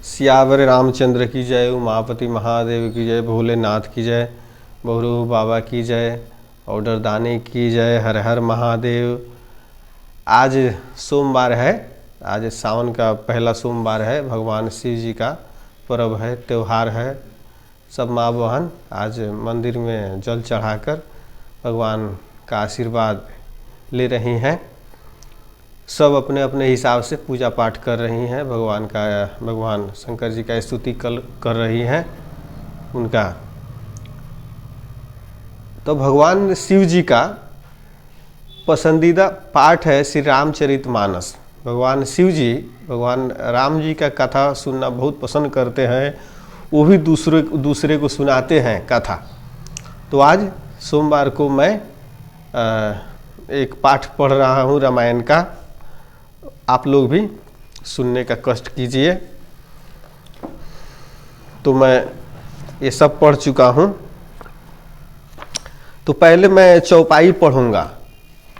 सियावर रामचंद्र की जय, उमापति महादेव की जय, भोलेनाथ की जय, बहुरू बाबा की जय, ऑर्डर दाने की जय, हर हर महादेव। आज सोमवार है, आज सावन का पहला सोमवार है, भगवान शिव जी का पर्व है, त्यौहार है। सब माँ बहन आज मंदिर में जल चढ़ाकर भगवान का आशीर्वाद ले रही हैं। सब अपने अपने हिसाब से पूजा पाठ कर रही हैं, भगवान शंकर जी का स्तुति कर रही हैं उनका। तो भगवान शिव जी का पसंदीदा पाठ है श्री रामचरितमानस। भगवान शिव जी भगवान राम जी का कथा सुनना बहुत पसंद करते हैं, वो भी दूसरे को सुनाते हैं कथा। तो आज सोमवार को मैं एक पाठ पढ़ रहा हूँ रामायण का, आप लोग भी सुनने का कष्ट कीजिए। तो मैं ये सब पढ़ चुका हूँ। तो पहले मैं चौपाई पढ़ूंगा,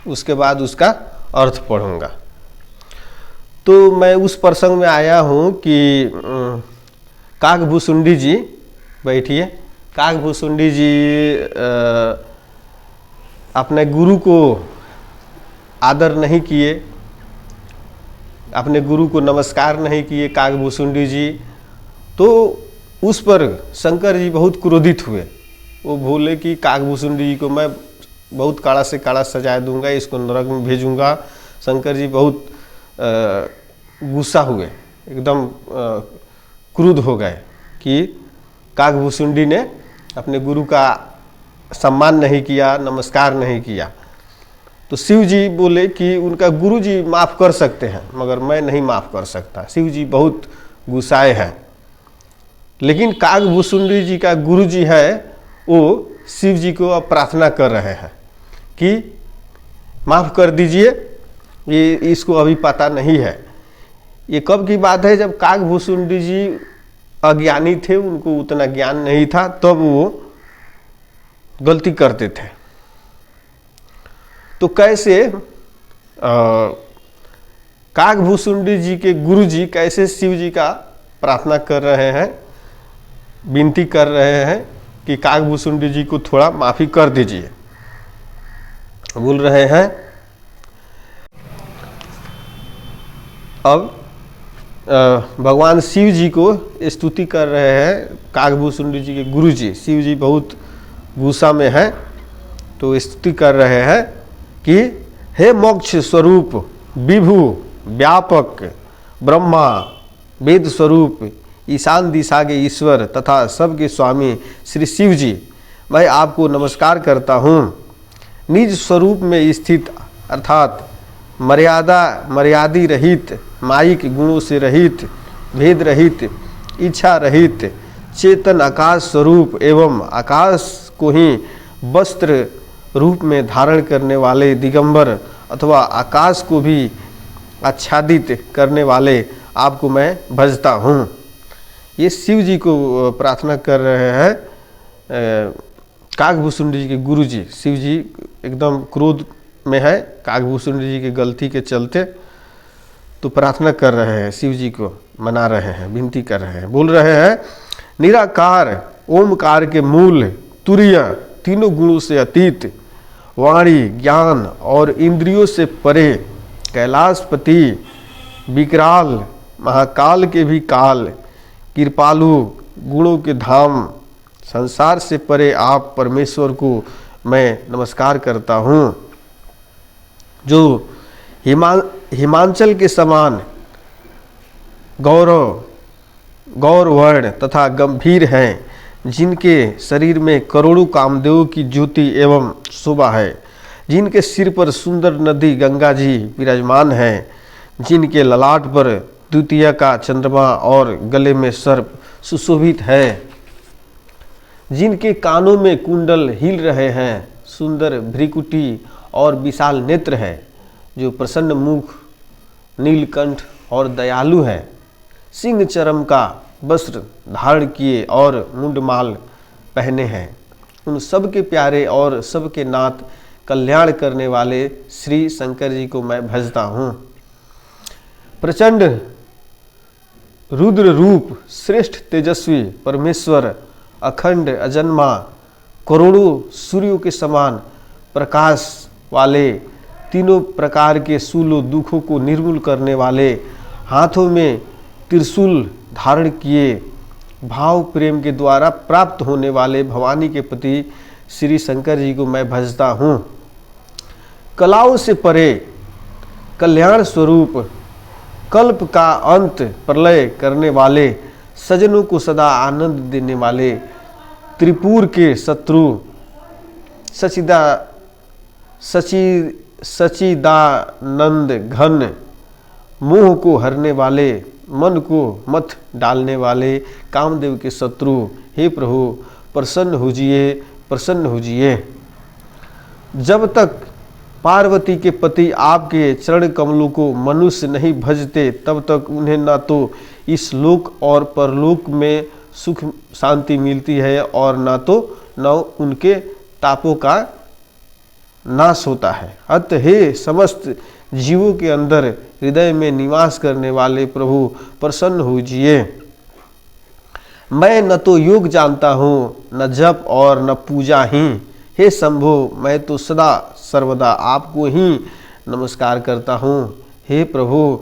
उसके बाद उसका अर्थ पढ़ूंगा। तो मैं उस प्रसंग में आया हूँ कि काकभूसुंडी जी, बैठिए। काकभूसुंडी जी अपने गुरु को आदर नहीं किए, अपने गुरु को नमस्कार नहीं किए काकभूसुंडी जी। तो उस पर शंकर जी बहुत क्रोधित हुए। वो बोले कि काकभूसुंडी जी को मैं बहुत कड़ा से कड़ा सजा दूंगा, इसको नरक में भेजूंगा। शंकर जी बहुत गुस्सा हुए, एकदम क्रुद्ध हो गए कि काकभूसुंडी ने अपने गुरु का सम्मान नहीं किया, नमस्कार नहीं किया। तो शिव जी बोले कि उनका गुरु जी माफ़ कर सकते हैं, मगर मैं नहीं माफ़ कर सकता। शिव जी बहुत गुस्साए हैं। लेकिन काकभूसुंडी जी का गुरु जी है, वो शिव जी को अब प्रार्थना कर रहे हैं कि माफ़ कर दीजिए, ये इसको अभी पता नहीं है। ये कब की बात है, जब काकभूसुंडी जी अज्ञानी थे, उनको उतना ज्ञान नहीं था, तब वो गलती करते थे। तो कैसे काकभूसुंडी जी के गुरु जी कैसे शिव जी का प्रार्थना कर रहे हैं, विनती कर रहे हैं कि काकभूसुंडी जी को थोड़ा माफ़ी कर दीजिए। बोल रहे हैं, अब भगवान शिव जी को स्तुति कर रहे हैं काकभूसुंडी जी के गुरु जी। शिव जी बहुत गुस्सा में हैं, तो स्तुति कर रहे हैं कि हे मोक्ष स्वरूप, विभु व्यापक, ब्रह्मा वेद स्वरूप, ईशान दिशा के ईश्वर तथा सबके स्वामी श्री शिव जी, मैं आपको नमस्कार करता हूँ। निज स्वरूप में स्थित अर्थात मर्यादी रहित, मायिक गुणों से रहित, भेद रहित, इच्छा रहित, चेतन आकाश स्वरूप एवं आकाश को ही वस्त्र रूप में धारण करने वाले दिगंबर अथवा आकाश को भी आच्छादित करने वाले आपको मैं भजता हूँ। ये शिव जी को प्रार्थना कर रहे हैं काकभूसुंडी जी के गुरु जी। शिव जी एकदम क्रोध में है काकभूसुंडी जी की गलती के चलते, तो प्रार्थना कर रहे हैं, शिव जी को मना रहे हैं, विनती कर रहे हैं। बोल रहे हैं, निराकार ओमकार के मूल, तुरीय, तीनों गुणों से अतीत, वाणी ज्ञान और इंद्रियों से परे, कैलाशपति, विकराल, महाकाल के भी काल, कृपालु, गुणों के धाम, संसार से परे आप परमेश्वर को मैं नमस्कार करता हूँ, जो हिमांचल के समान गौरवर्ण तथा गंभीर हैं, जिनके शरीर में करोड़ों कामदेवों की ज्योति एवं शोभा है, जिनके सिर पर सुंदर नदी गंगा जी विराजमान हैं, जिनके ललाट पर द्वितीय का चंद्रमा और गले में सर्प सुशोभित है, जिनके कानों में कुंडल हिल रहे हैं, सुंदर भ्रिकुटी और विशाल नेत्र है, जो प्रसन्न मुख, नीलकंठ और दयालु है, सिंह चरम का वस्त्र धारण किए और मुंडमाल पहने हैं, उन सबके प्यारे और सबके नाथ कल्याण करने वाले श्री शंकर जी को मैं भजता हूँ। प्रचंड रुद्र रूप श्रेष्ठ तेजस्वी परमेश्वर अखंड अजन्मा करोड़ों सूर्यों के समान प्रकाश वाले, तीनों प्रकार के शूलों दुखों को निर्मूल करने वाले, हाथों में त्रिशूल धारण किए, भाव प्रेम के द्वारा प्राप्त होने वाले भवानी के पति श्री शंकर जी को मैं भजता हूँ। कलाओं से परे कल्याण स्वरूप, कल्प का अंत प्रलय करने वाले, सजनों को सदा आनंद देने वाले, त्रिपुर के शत्रु सचिदानंद घन, मोह को हरने वाले, मन को मत डालने वाले, कामदेव के शत्रु, हे प्रभु प्रसन्न होजिए। जब तक पार्वती के पति आपके चरण कमलों को मनुष्य नहीं भजते, तब तक उन्हें ना तो इस लोक और परलोक में सुख शांति मिलती है और ना उनके तापों का नाश होता है। अतः हे समस्त जीवों के अंदर हृदय में निवास करने वाले प्रभु प्रसन्न होजिए। मैं न तो योग जानता हूँ, न जप और न पूजा ही। हे शंभो, मैं तो सदा सर्वदा आपको ही नमस्कार करता हूँ। हे प्रभु,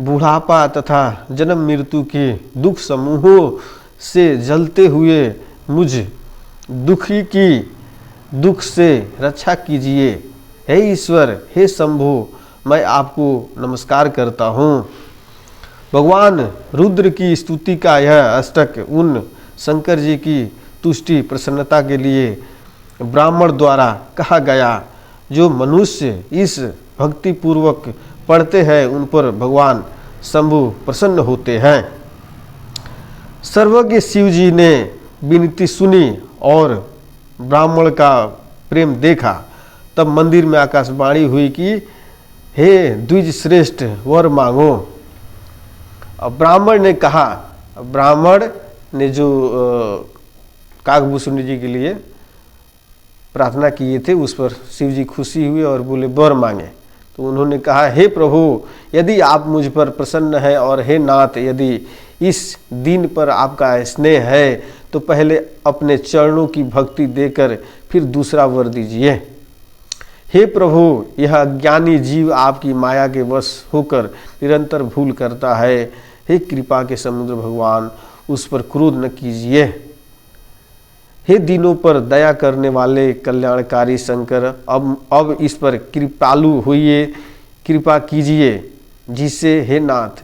बुढ़ापा तथा जन्म मृत्यु के दुख समूहों से जलते हुए मुझ दुखी की दुख से रक्षा कीजिए। हे ईश्वर, हे शंभो, मैं आपको नमस्कार करता हूँ। भगवान रुद्र की स्तुति का यह अष्टक उन शंकर जी की तुष्टि प्रसन्नता के लिए ब्राह्मण द्वारा कहा गया। जो मनुष्य इस भक्ति पूर्वक पढ़ते हैं उन पर भगवान शंभु प्रसन्न होते हैं। सर्वज्ञ शिव जी ने विनती सुनी और ब्राह्मण का प्रेम देखा। तब मंदिर में आकाशवाणी हुई कि हे द्विज श्रेष्ठ, वर मांगो। अब ब्राह्मण ने कहा, ब्राह्मण ने जो काकभूषुंडी जी के लिए प्रार्थना किए थे उस पर शिव जी खुशी हुए और बोले वर मांगे। तो उन्होंने कहा, हे प्रभु, यदि आप मुझ पर प्रसन्न हैं और हे नाथ, यदि इस दिन पर आपका स्नेह है तो पहले अपने चरणों की भक्ति देकर फिर दूसरा वर दीजिए। हे प्रभु, यह अज्ञानी जीव आपकी माया के वश होकर निरंतर भूल करता है। हे कृपा के समुद्र भगवान, उस पर क्रोध न कीजिए। हे दिनों पर दया करने वाले कल्याणकारी शंकर, अब इस पर कृपालु होइए, कृपा कीजिए, जिससे हे नाथ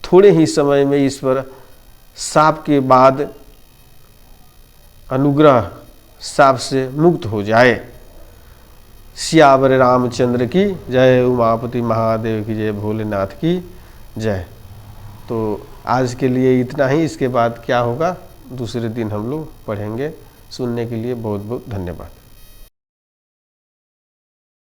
थोड़े ही समय में इस पर शाप के बाद अनुग्रह शाप से मुक्त हो जाए। सियावर रामचंद्र की जय, उमापति महादेव की जय, भोलेनाथ की जय। तो आज के लिए इतना ही। इसके बाद क्या होगा दूसरे दिन हम लोग पढ़ेंगे। सुनने के लिए बहुत बहुत धन्यवाद।